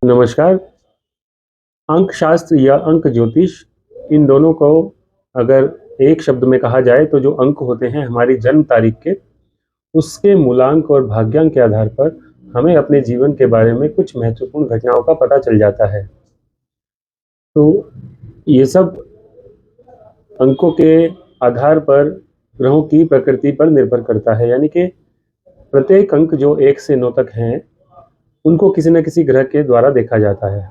नमस्कार। अंक शास्त्र या अंक ज्योतिष, इन दोनों को अगर एक शब्द में कहा जाए तो जो अंक होते हैं हमारी जन्म तारीख के, उसके मूलांक और भाग्यांक के आधार पर हमें अपने जीवन के बारे में कुछ महत्वपूर्ण घटनाओं का पता चल जाता है। तो ये सब अंकों के आधार पर ग्रहों की प्रकृति पर निर्भर करता है, यानी कि प्रत्येक अंक जो 1 से 9 तक हैं, उनको किसी न किसी ग्रह के द्वारा देखा जाता है।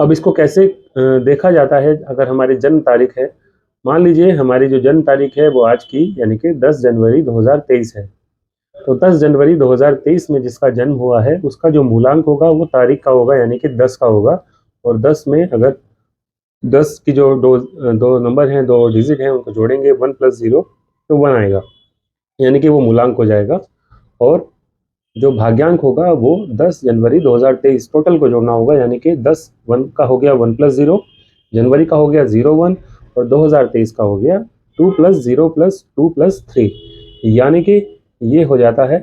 अब इसको कैसे देखा जाता है? अगर हमारी जन्म तारीख है, मान लीजिए हमारी जो जन्म तारीख है वो आज की यानी कि 10 जनवरी 2023 है। तो 10 जनवरी 2023 में जिसका जन्म हुआ है उसका जो मूलांक होगा वो तारीख का होगा, यानी कि 10 का होगा। और 10 में अगर 10 की जो दो नंबर हैं, 2 डिजिट हैं, उनको जोड़ेंगे 1 + 0 तो 1 आएगा, यानी कि वो मूलांक हो जाएगा। और जो भाग्यांक होगा वो 10 जनवरी 2023 टोटल को जोड़ना होगा, यानी कि 10 1 का हो गया 1 + 0, जनवरी का हो गया 0 1 और 2023 का हो गया 2 + 0 + 2 + 3, यानी कि ये हो जाता है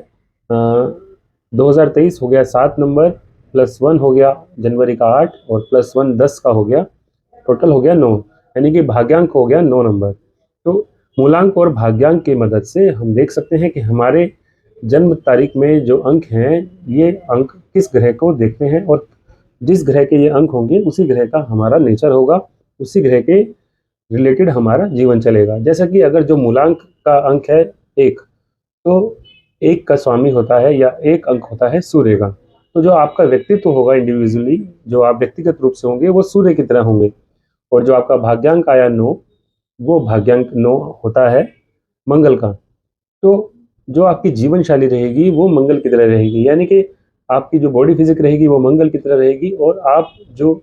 2023 हो गया 7 नंबर, +1 हो गया जनवरी का 8 और +1 10 का हो गया, टोटल हो गया 9, यानी कि भाग्यांक हो गया 9 नंबर। तो मूलांक और भाग्यांक की मदद से हम देख सकते हैं कि हमारे जन्म तारीख में जो अंक हैं, ये अंक किस ग्रह को देखते हैं और जिस ग्रह के ये अंक होंगे उसी ग्रह का हमारा नेचर होगा, उसी ग्रह के रिलेटेड हमारा जीवन चलेगा। जैसा कि अगर जो मूलांक का अंक है 1, तो 1 का स्वामी होता है या एक अंक होता है सूर्य का। तो जो आपका व्यक्तित्व होगा इंडिविजुअली, जो आप व्यक्तिगत रूप से होंगे वो सूर्य की तरह होंगे। और जो आपका भाग्यांक आया 9, वो भाग्यांक 9 होता है मंगल का। तो जो आपकी जीवन शैली रहेगी वो मंगल की तरह रहेगी, यानी कि आपकी जो बॉडी फिजिक रहेगी वो मंगल की तरह रहेगी। और आप जो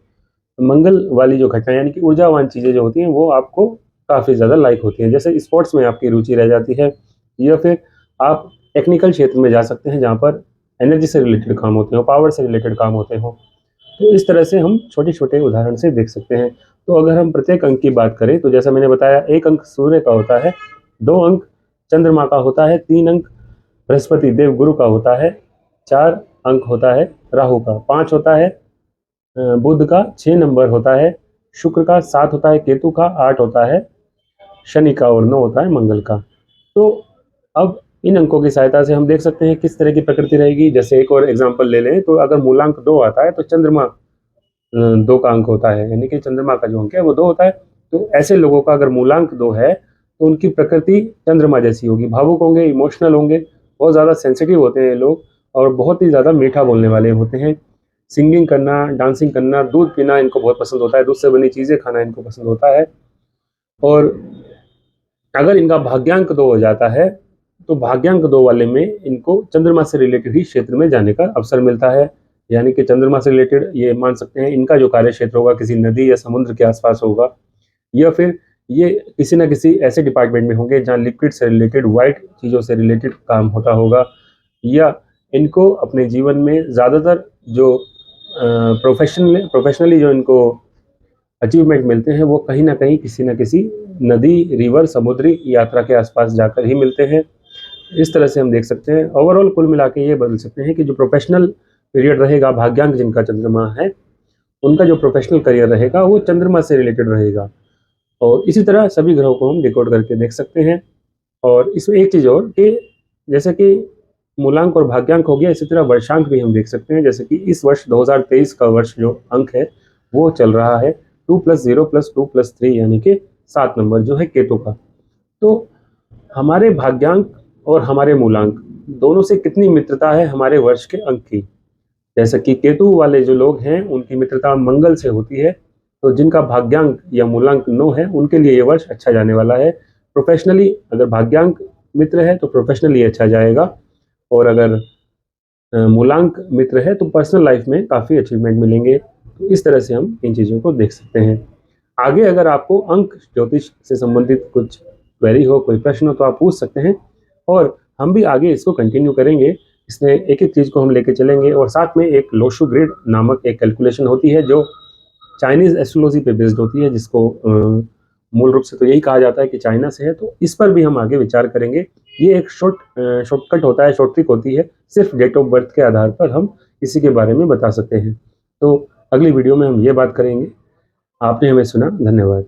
मंगल वाली जो घटना यानी कि ऊर्जावान चीज़ें जो होती हैं वो आपको काफ़ी ज़्यादा लाइक होती हैं। जैसे स्पोर्ट्स में आपकी रुचि रह जाती है, या फिर आप टेक्निकल क्षेत्र में जा सकते हैं जहाँ पर एनर्जी से रिलेटेड काम होते हो, पावर से रिलेटेड काम होते हो। तो इस तरह से हम छोटे-छोटे उदाहरण से देख सकते हैं। तो अगर हम प्रत्येक अंक की बात करें तो जैसा मैंने बताया, 1 अंक सूर्य का होता है, 2 अंक चंद्रमा का होता है, 3 अंक बृहस्पति देव गुरु का होता है, 4 अंक होता है राहु का, 5 होता है बुध का, 6 नंबर होता है शुक्र का, 7 होता है केतु का, 8 होता है शनि का और 9 होता है मंगल का। तो अब इन अंकों की सहायता से हम देख सकते हैं किस तरह की प्रकृति रहेगी। जैसे एक और एग्जांपल ले लें तो अगर मूलांक 2 आता है तो चंद्रमा 2 का अंक होता है, यानी कि चंद्रमा का जो अंक है वो 2 होता है। तो ऐसे लोगों का अगर मूलांक 2 है तो उनकी प्रकृति चंद्रमा जैसी होगी, भावुक होंगे, इमोशनल होंगे, बहुत ज़्यादा सेंसिटिव होते हैं लोग और बहुत ही ज़्यादा मीठा बोलने वाले होते हैं। सिंगिंग करना, डांसिंग करना, दूध पीना इनको बहुत पसंद होता है, दूध से बनी चीज़ें खाना इनको पसंद होता है। और अगर इनका भाग्यांक 2 हो जाता है तो भाग्यांक 2 वाले में इनको चंद्रमा से रिलेटेड ही क्षेत्र में जाने का अवसर मिलता है, यानी कि चंद्रमा से रिलेटेड ये मान सकते हैं इनका जो कार्य क्षेत्र होगा किसी नदी या समुद्र के आसपास होगा, या फिर ये किसी न किसी ऐसे डिपार्टमेंट में होंगे जहाँ लिक्विड से रिलेटेड, वाइट चीज़ों से रिलेटेड काम होता होगा, या इनको अपने जीवन में ज़्यादातर जो प्रोफेशनली जो इनको अचीवमेंट मिलते हैं वो कहीं ना कहीं किसी न किसी नदी, रिवर, समुद्री यात्रा के आसपास जाकर ही मिलते हैं। इस तरह से हम देख सकते हैं। ओवरऑल कुल मिला के ये बदल सकते हैं कि जो प्रोफेशनल पीरियड रहेगा, भाग्यांक जिनका चंद्रमा है, उनका जो प्रोफेशनल करियर रहेगा वो चंद्रमा से रिलेटेड रहेगा। और इसी तरह सभी ग्रहों को हम डिकोड करके देख सकते हैं। और इसमें एक चीज़ और कि जैसे कि मूलांक और भाग्यांक हो गया, इसी तरह वर्षांक भी हम देख सकते हैं। जैसे कि इस वर्ष 2023 का वर्ष जो अंक है वो चल रहा है 2 + 0 + 2 + 3, यानी कि 7 नंबर जो है केतु का। तो हमारे भाग्यांक और हमारे मूलांक दोनों से कितनी मित्रता है हमारे वर्ष के अंक की। जैसे कि केतु वाले जो लोग हैं उनकी मित्रता मंगल से होती है, तो जिनका भाग्यांक या मूलांक 9 है उनके लिए ये वर्ष अच्छा जाने वाला है। प्रोफेशनली अगर भाग्यांक मित्र है तो प्रोफेशनली अच्छा जाएगा, और अगर मूलांक मित्र है तो पर्सनल लाइफ में काफ़ी अचीवमेंट मिलेंगे। तो इस तरह से हम इन चीज़ों को देख सकते हैं। आगे अगर आपको अंक ज्योतिष से संबंधित कुछ क्वेरी हो, कोई प्रश्न हो, तो आप पूछ सकते हैं और हम भी आगे इसको कंटिन्यू करेंगे। इसमें एक-एक चीज़ को हम लेके चलेंगे और साथ में एक लोशु ग्रिड नामक एक कैलकुलेशन होती है जो चाइनीज़ एस्ट्रोलॉजी पे बेस्ड होती है, जिसको मूल रूप से तो यही कहा जाता है कि चाइना से है, तो इस पर भी हम आगे विचार करेंगे। ये एक शॉर्टकट होता है, शॉर्ट ट्रिक होती है, सिर्फ डेट ऑफ बर्थ के आधार पर हम किसी के बारे में बता सकते हैं। तो अगली वीडियो में हम ये बात करेंगे। आपने हमें सुना, धन्यवाद।